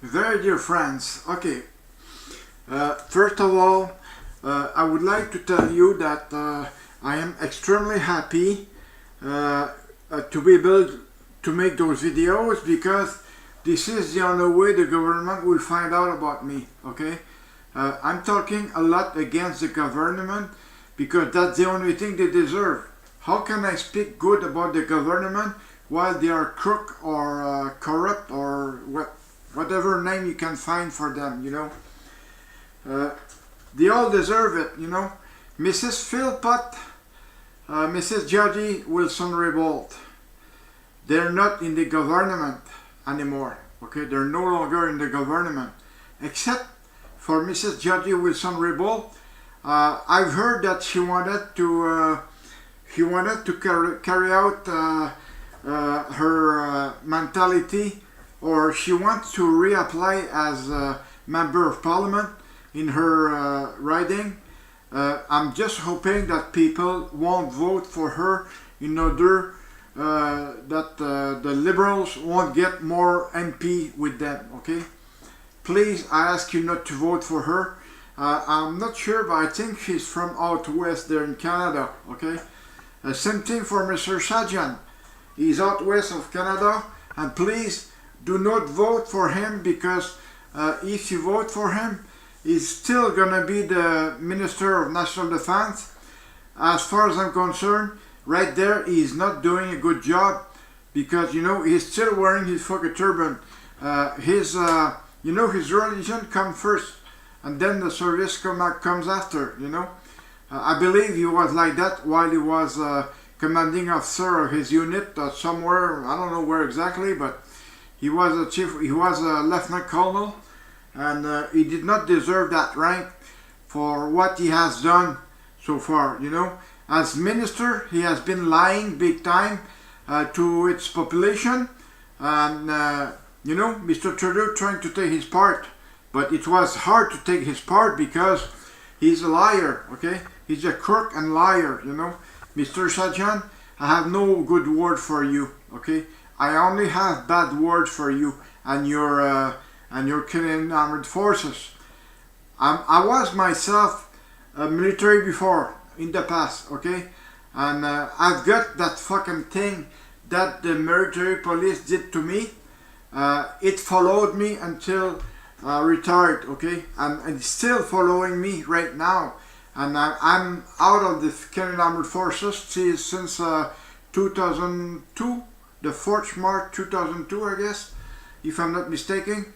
Very dear friends, okay, first of all, I would like to tell you that I am extremely happy to be able to make those videos because this is the only way the government will find out about me, okay? I'm talking a lot against the government because that's the only thing they deserve. How can I speak good about the government while they are crook or corrupt or whatever name you can find for them, you know? They all deserve it, you know? Mrs. Philpott, Mrs. Jody Wilson-Raybould, they're not in the government anymore, okay? They're no longer in the government, except for Mrs. Jody Wilson-Raybould. I've heard that she wanted to carry out her mentality, or she wants to reapply as a member of parliament in her riding. I'm just hoping that people won't vote for her in order that the Liberals won't get more MP with them, okay? Please, I ask you not to vote for her. I'm not sure, but I think she's from out west there in Canada, okay? Same thing for Mr. Sajjan. He's out west of Canada, and please do not vote for him because if you vote for him, he's still gonna be the Minister of National Defense. As far as I'm concerned, right there, he's not doing a good job because, you know, he's still wearing his fucking turban. His religion comes first, and then the service comes after, you know. I believe he was like that while he was commanding officer of his unit somewhere, I don't know where exactly, but he was a chief, he was a lieutenant colonel, and he did not deserve that rank for what he has done so far, you know. As minister, he has been lying big time to its population, and you know, Mr. Trudeau trying to take his part, but it was hard to take his part because he's a liar, okay? He's a crook and liar, you know. Mr. Sajjan, I have no good word for you, okay? I only have bad words for you and your Canadian Armed Forces. I was myself military before, in the past, okay? And I've got that fucking thing that the military police did to me. It followed me until retired, okay? And it's still following me right now. And I'm out of the Canadian Armed Forces since 2002, the 4th March 2002, I guess, if I'm not mistaken.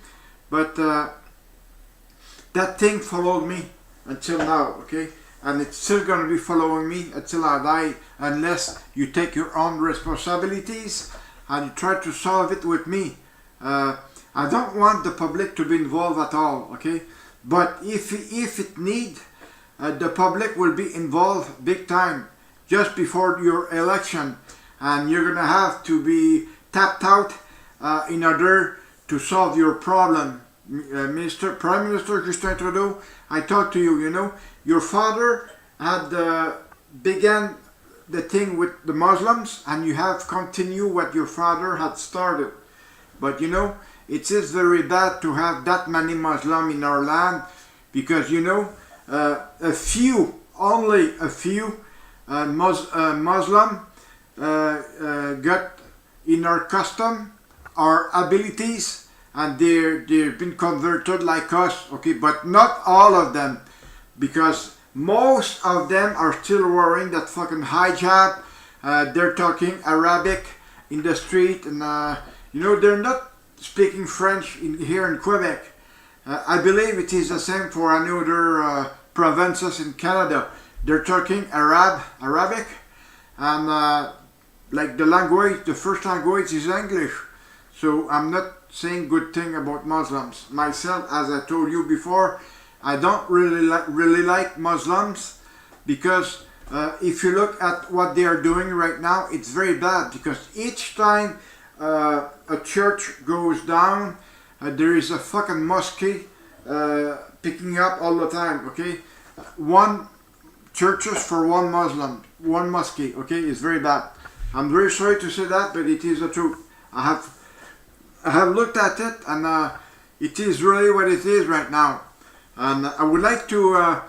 But that thing followed me until now, okay? And it's still going to be following me until I die, unless you take your own responsibilities and you try to solve it with me. I don't want the public to be involved at all, okay? But if it need, the public will be involved big time just before your election, and you're gonna have to be tapped out in order to solve your problem. Prime Minister Justin Trudeau, I talk to you, you know, your father had began the thing with the Muslims, and you have continued what your father had started. But you know, it is very bad to have that many Muslims in our land because, you know, only a few Muslim got in our custom, our abilities, and they've been converted like us, okay, but not all of them, because most of them are still wearing that fucking hijab. They're talking Arabic in the street, and you know, they're not speaking French here in Quebec. I believe it is the same for another provinces in Canada. They're talking Arabic, and like the first language is English. So I'm not saying good thing about Muslims. Myself, as I told you before, I don't really like Muslims because if you look at what they are doing right now, it's very bad because each time a church goes down, there is a fucking mosque picking up all the time, okay? One churches for one Muslim, one mosque, okay? It's very bad. I'm very sorry to say that, but it is the truth. I have looked at it, and it is really what it is right now. And I would like to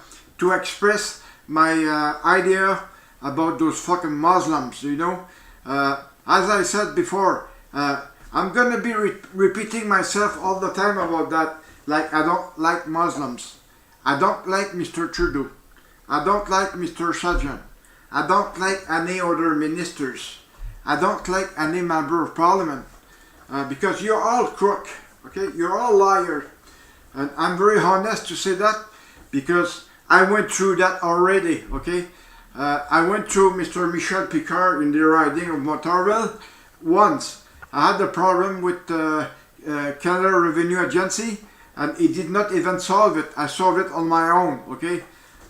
express my idea about those fucking Muslims, you know. As I said before, I'm gonna be repeating myself all the time about that. Like, I don't like Muslims. I don't like Mr. Trudeau. I don't like Mr. Sajjan. I don't like any other ministers. I don't like any member of parliament. Because you're all crook, okay? You're all liars. And I'm very honest to say that because I went through that already, okay? I went through Mr. Michel Picard in the riding of Montreal once. I had a problem with Canada Revenue Agency, and he did not even solve it. I solved it on my own, okay?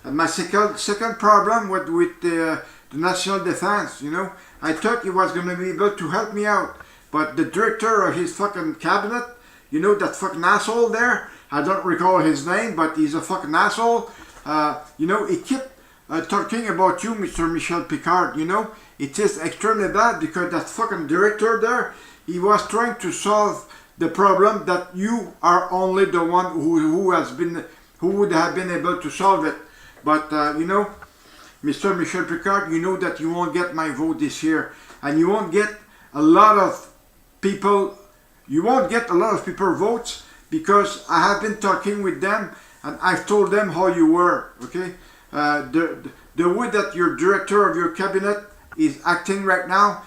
And my second problem with the National Defense, you know, I thought he was going to be able to help me out. But the director of his fucking cabinet, you know, that fucking asshole there, I don't recall his name, but he's a fucking asshole. You know, he kept talking about you, Mr. Michel Picard, you know. It is extremely bad because that fucking director there, he was trying to solve the problem that you are only the one who would have been able to solve it. But, you know, Mr. Michel Picard, you know that you won't get my vote this year. And you won't get a lot of people votes because I have been talking with them and I've told them how you were, okay? The way that your director of your cabinet is acting right now,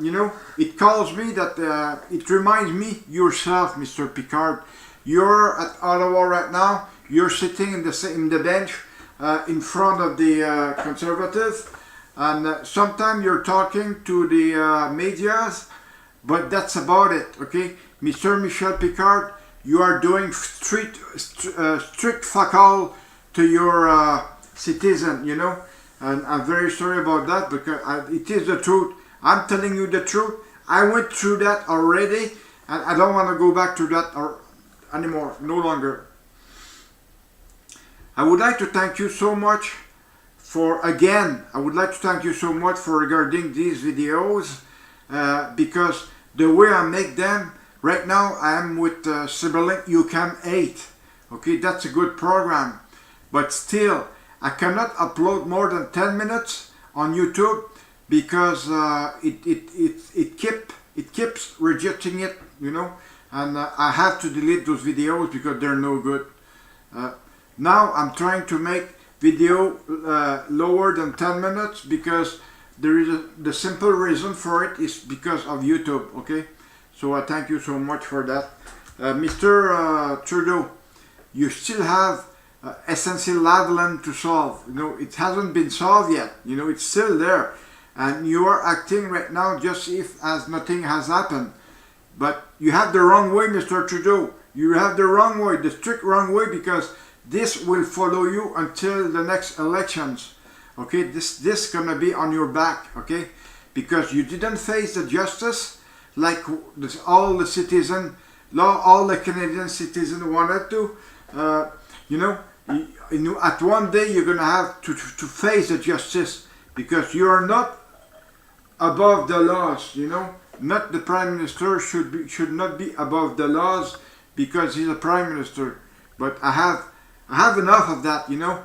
you know, it calls me that, it reminds me yourself, Mr. Picard. You're at Ottawa right now, you're sitting in the bench in front of the Conservatives, and sometimes you're talking to the medias, but that's about it, okay? Mr. Michel Picard, you are doing strict fuck all to your citizen, you know? And I'm very sorry about that because it is the truth. I'm telling you the truth. I went through that already and I don't want to go back to that anymore, no longer. I would like to thank you so much regarding these videos because the way I make them, right now I am with Cyberlink UQAM 8. Okay, that's a good program. But still, I cannot upload more than 10 minutes on YouTube because it keeps rejecting it, you know, and I have to delete those videos because they're no good. Now I'm trying to make video lower than 10 minutes because the simple reason for it is because of YouTube, okay? So I thank you so much for that. Mr. Trudeau, you still have essential Lavalin to solve. You know, it hasn't been solved yet. You know, it's still there. And you are acting right now just as nothing has happened. But you have the wrong way, Mr. Trudeau. You have the wrong way, the strict wrong way, because this will follow you until the next elections. Okay, this gonna be on your back, okay? Because you didn't face the justice like all the citizens, all the Canadian citizens wanted to. You know, at one day you're gonna have to face the justice because you are not above the laws. You know, not the Prime Minister should not be above the laws because he's a Prime Minister. But I have enough of that. You know,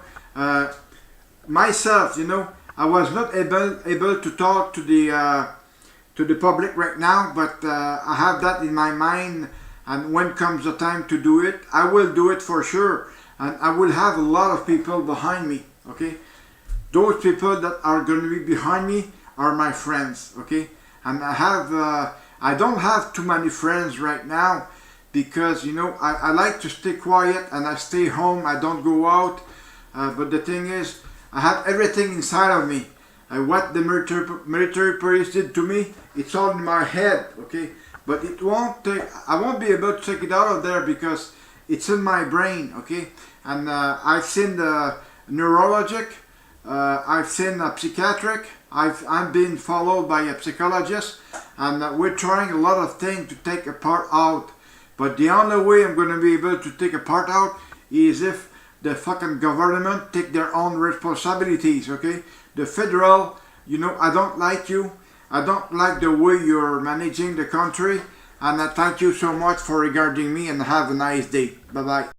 myself. You know, I was not able to talk to the public right now, but I have that in my mind. And when comes the time to do it, I will do it for sure. And I will have a lot of people behind me, okay? Those people that are going to be behind me are my friends, okay? And I don't have too many friends right now because, you know, I like to stay quiet and I stay home, I don't go out. But the thing is, I have everything inside of me. What the military police did to me, it's all in my head, okay? But I won't be able to take it out of there because it's in my brain, okay? And I've seen the neurologic, I've seen a psychiatric, I'm being followed by a psychologist, and we're trying a lot of things to take a part out. But the only way I'm going to be able to take a part out is if the fucking government take their own responsibilities, okay? The federal, you know, I don't like you. I don't like the way you're managing the country. And thank you so much for regarding me and have a nice day. Bye bye.